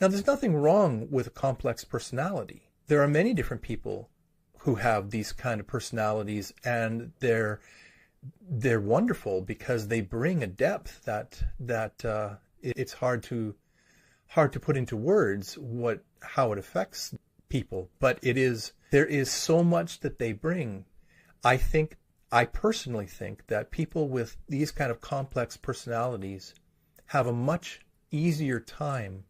Now, there's nothing wrong with a complex personality. There are many different people who have these kind of personalities, and they're wonderful because they bring a depth that it's hard to put into words how it affects people. But there is so much that they bring. I personally think that people with these kind of complex personalities have a much easier time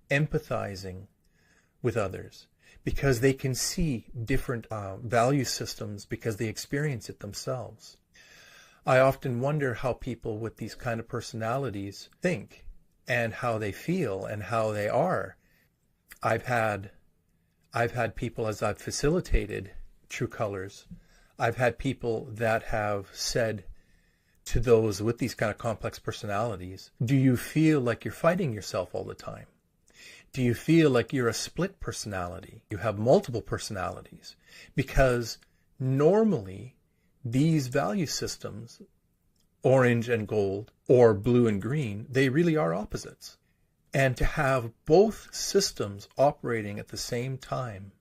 empathizing with others, because they can see different value systems because they experience it themselves. I often wonder how people with these kind of personalities think and how they feel and how they are. I've had people, as I've facilitated True Colors, I've had people that have said to those with these kind of complex personalities, do you feel like you're fighting yourself all the time? Do you feel like you're a split personality? You have multiple personalities? Because normally these value systems, orange and gold or blue and green, they really are opposites. And to have both systems operating at the same time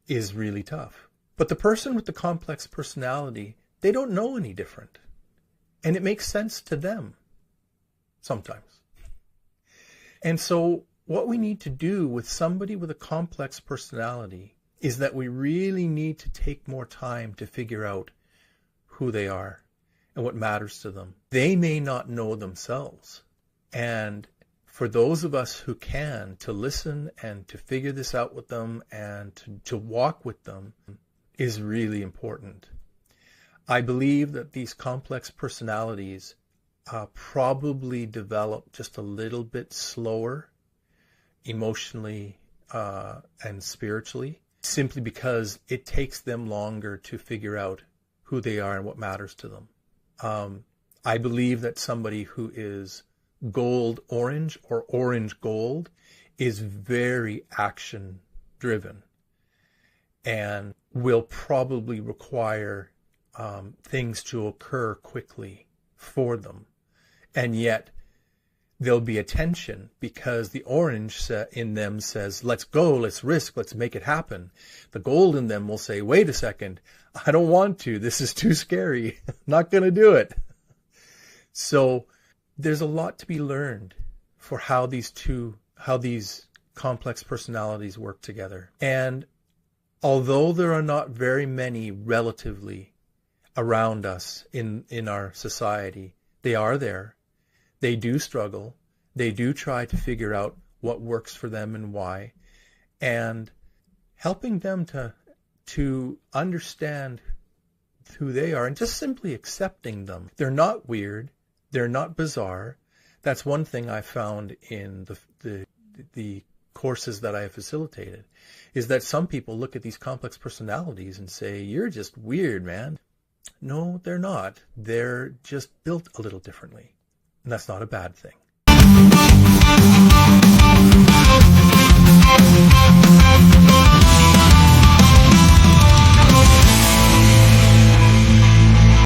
is really tough. But the person with the complex personality, they don't know any different. And it makes sense to them sometimes. And so what we need to do with somebody with a complex personality is that we really need to take more time to figure out who they are and what matters to them. They may not know themselves. And for those of us who can, to listen and to figure this out with them and to walk with them is really important. I believe that these complex personalities probably develop just a little bit slower emotionally and spiritually, simply because it takes them longer to figure out who they are and what matters to them. I believe that somebody who is gold orange or orange gold is very action driven and will probably require things to occur quickly for them. And yet there'll be a tension because the orange in them says, let's go, let's risk, let's make it happen. The gold in them will say, wait a second, I don't want to. This is too scary. I'm not going to do it. So there's a lot to be learned for how these complex personalities work together. And although there are not very many relatively around us in our society, they are there. They do struggle. They do try to figure out what works for them and why. And helping them to understand who they are and just simply accepting them. They're not weird. They're not bizarre. That's one thing I found in the courses that I have facilitated, is that some people look at these complex personalities and say, you're just weird, man. No, they're not. They're just built a little differently. And that's not a bad thing.